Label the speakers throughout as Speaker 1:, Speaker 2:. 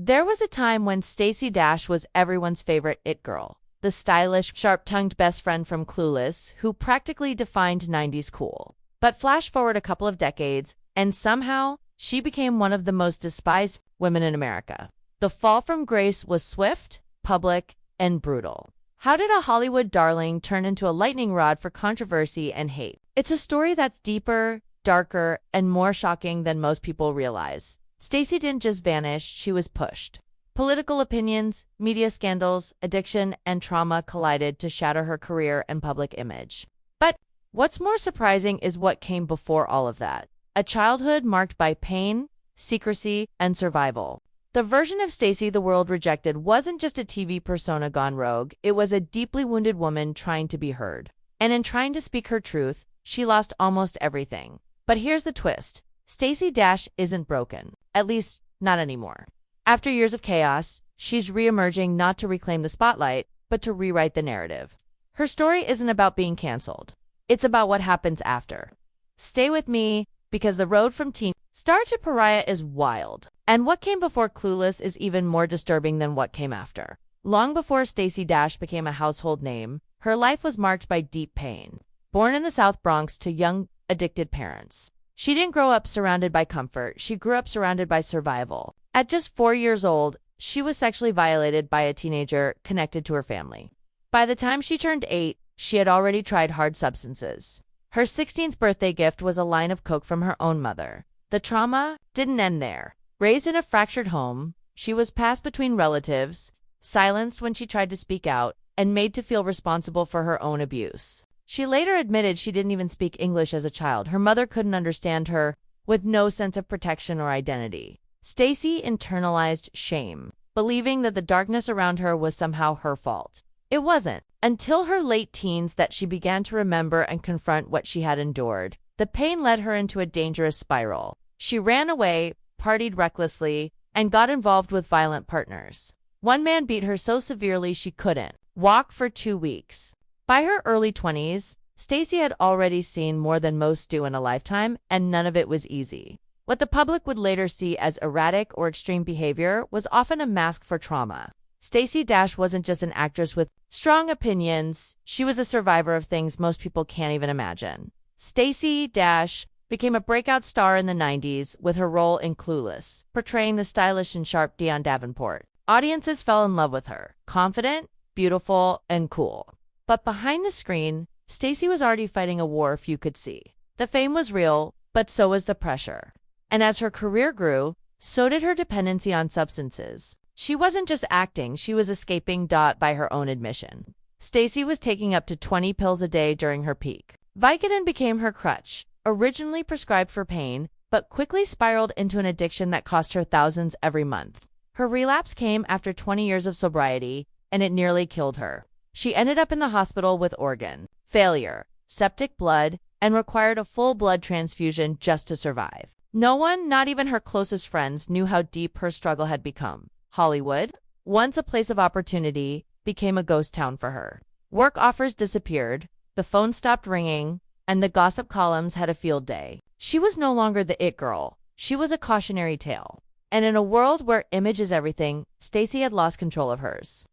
Speaker 1: There was a time when Stacey Dash was everyone's favorite it girl, the stylish, sharp-tongued best friend from Clueless who practically defined 90s cool. But flash forward a couple of decades, and somehow she became one of the most despised women in America. The fall from grace was swift, public, and brutal. How did a Hollywood darling turn into a lightning rod for controversy and hate? It's a story that's deeper, darker, and more shocking than most people realize. Stacey didn't just vanish, she was pushed. Political opinions, media scandals, addiction, and trauma collided to shatter her career and public image. But what's more surprising is what came before all of that. A childhood marked by pain, secrecy, and survival. The version of Stacey the world rejected wasn't just a TV persona gone rogue, it was a deeply wounded woman trying to be heard. And in trying to speak her truth, she lost almost everything. But here's the twist. Stacey Dash isn't broken. At least, not anymore. After years of chaos, she's re-emerging not to reclaim the spotlight, but to rewrite the narrative. Her story isn't about being canceled. It's about what happens after. Stay with me, because the road from teen star to pariah is wild. And what came before Clueless is even more disturbing than what came after. Long before Stacey Dash became a household name, her life was marked by deep pain. Born in the South Bronx to young, addicted parents, she didn't grow up surrounded by comfort, she grew up surrounded by survival. At just 4 years old, she was sexually violated by a teenager connected to her family. By the time she turned 8, she had already tried hard substances. Her 16th birthday gift was a line of coke from her own mother. The trauma didn't end there. Raised in a fractured home, she was passed between relatives, silenced when she tried to speak out, and made to feel responsible for her own abuse. She later admitted she didn't even speak English as a child. Her mother couldn't understand her, with no sense of protection or identity. Stacey internalized shame, believing that the darkness around her was somehow her fault. It wasn't. Until her late teens that she began to remember and confront what she had endured. The pain led her into a dangerous spiral. She ran away, partied recklessly, and got involved with violent partners. One man beat her so severely she couldn't walk for 2 weeks. By her early 20s, Stacey had already seen more than most do in a lifetime, and none of it was easy. What the public would later see as erratic or extreme behavior was often a mask for trauma. Stacey Dash wasn't just an actress with strong opinions, she was a survivor of things most people can't even imagine. Stacey Dash became a breakout star in the 90s with her role in Clueless, portraying the stylish and sharp Dion Davenport. Audiences fell in love with her, confident, beautiful, and cool. But behind the screen, Stacey was already fighting a war few could see. The fame was real, but so was the pressure. And as her career grew, so did her dependency on substances. She wasn't just acting, she was escaping. By her own admission. Stacey was taking up to 20 pills a day during her peak. Vicodin became her crutch, originally prescribed for pain, but quickly spiraled into an addiction that cost her thousands every month. Her relapse came after 20 years of sobriety, and it nearly killed her. She ended up in the hospital with organ failure, septic blood, and required a full blood transfusion just to survive. No one, not even her closest friends, knew how deep her struggle had become. Hollywood, once a place of opportunity, became a ghost town for her. Work offers disappeared, the phone stopped ringing, and the gossip columns had a field day. She was no longer the it girl, she was a cautionary tale. And in a world where image is everything, Stacey had lost control of hers.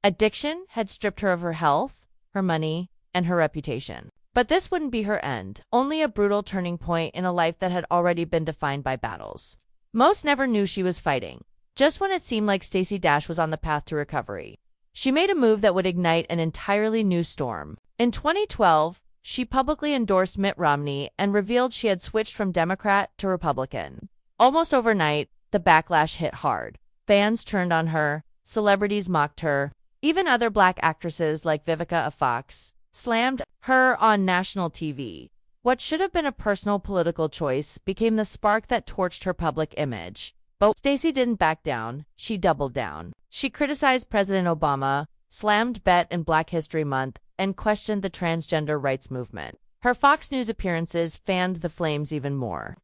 Speaker 1: Addiction had stripped her of her health, her money, and her reputation. But this wouldn't be her end, only a brutal turning point in a life that had already been defined by battles. Most never knew she was fighting. Just when it seemed like Stacey Dash was on the path to recovery, she made a move that would ignite an entirely new storm. In 2012, she publicly endorsed Mitt Romney and revealed she had switched from Democrat to Republican. Almost overnight, the backlash hit hard. Fans turned on her, celebrities mocked her, even other Black actresses like Vivica of Fox slammed her on national TV. What should have been a personal political choice became the spark that torched her public image. But Stacey didn't back down, she doubled down. She criticized President Obama, slammed Bet and Black History Month, and questioned the transgender rights movement. Her Fox News appearances fanned the flames even more.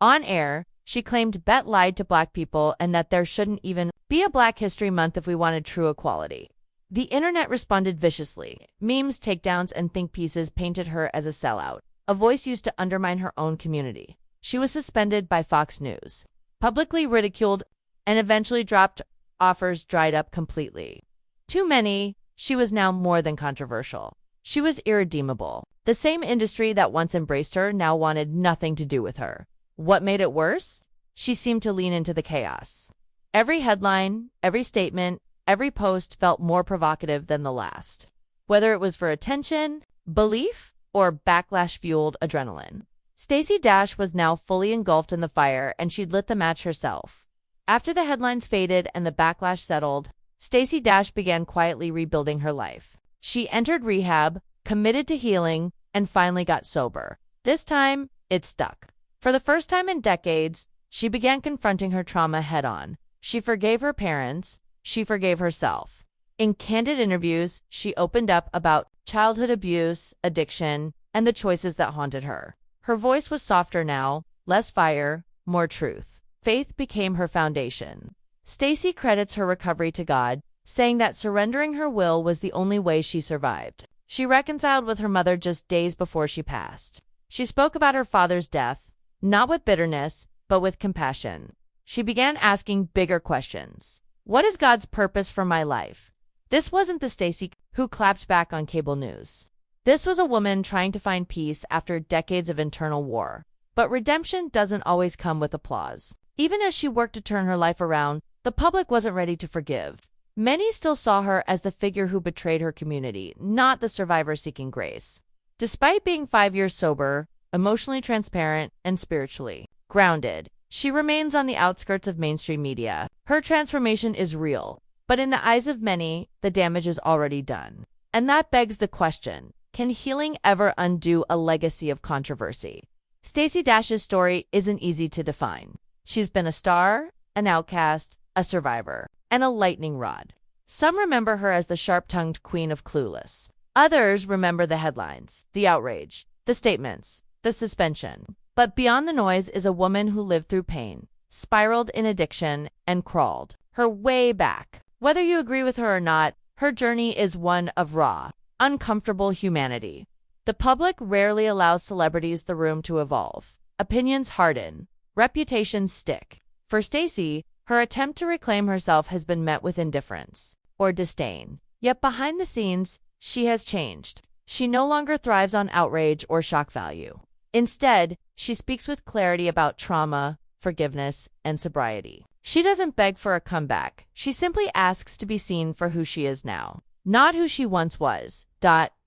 Speaker 1: On air, she claimed Bet lied to Black people and that there shouldn't even be a Black History Month if we wanted true equality. The internet responded viciously. Memes, takedowns, and think pieces painted her as a sellout, a voice used to undermine her own community. She was suspended by Fox News, publicly ridiculed, and eventually dropped offers dried up completely. Too many, she was now more than controversial. She was irredeemable. The same industry that once embraced her now wanted nothing to do with her. What made it worse? She seemed to lean into the chaos. Every headline, every statement, every post felt more provocative than the last. Whether it was for attention, belief, or backlash-fueled adrenaline. Stacey Dash was now fully engulfed in the fire, and she'd lit the match herself. After the headlines faded and the backlash settled, Stacey Dash began quietly rebuilding her life. She entered rehab, committed to healing, and finally got sober. This time, it stuck. For the first time in decades, she began confronting her trauma head-on. She forgave her parents. She forgave herself. In candid interviews, she opened up about childhood abuse, addiction, and the choices that haunted her. Her voice was softer now, less fire, more truth. Faith became her foundation. Stacey credits her recovery to God, saying that surrendering her will was the only way she survived. She reconciled with her mother just days before she passed. She spoke about her father's death, not with bitterness, but with compassion. She began asking bigger questions. What is God's purpose for my life? This wasn't the Stacey who clapped back on cable news. This was a woman trying to find peace after decades of internal war. But redemption doesn't always come with applause. Even as she worked to turn her life around, the public wasn't ready to forgive. Many still saw her as the figure who betrayed her community, not the survivor seeking grace. Despite being 5 years sober, emotionally transparent, and spiritually grounded, she remains on the outskirts of mainstream media. Her transformation is real, but in the eyes of many, the damage is already done. And that begs the question, can healing ever undo a legacy of controversy? Stacey Dash's story isn't easy to define. She's been a star, an outcast, a survivor, and a lightning rod. Some remember her as the sharp-tongued queen of Clueless. Others remember the headlines, the outrage, the statements, the suspension. But beyond the noise is a woman who lived through pain, spiraled in addiction, and crawled her way back. Whether you agree with her or not, her journey is one of raw, uncomfortable humanity. The public rarely allows celebrities the room to evolve. Opinions harden, reputations stick. For Stacey, her attempt to reclaim herself has been met with indifference or disdain. Yet behind the scenes, she has changed. She no longer thrives on outrage or shock value. Instead, she speaks with clarity about trauma, forgiveness, and sobriety. She doesn't beg for a comeback. She simply asks to be seen for who she is now, not who she once was.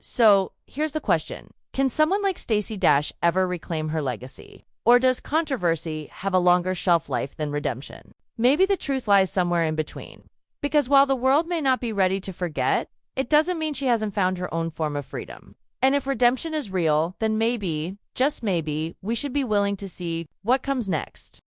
Speaker 1: So, here's the question. Can someone like Stacey Dash ever reclaim her legacy? Or does controversy have a longer shelf life than redemption? Maybe the truth lies somewhere in between. Because while the world may not be ready to forget, it doesn't mean she hasn't found her own form of freedom. And if redemption is real, then maybe, just maybe, we should be willing to see what comes next.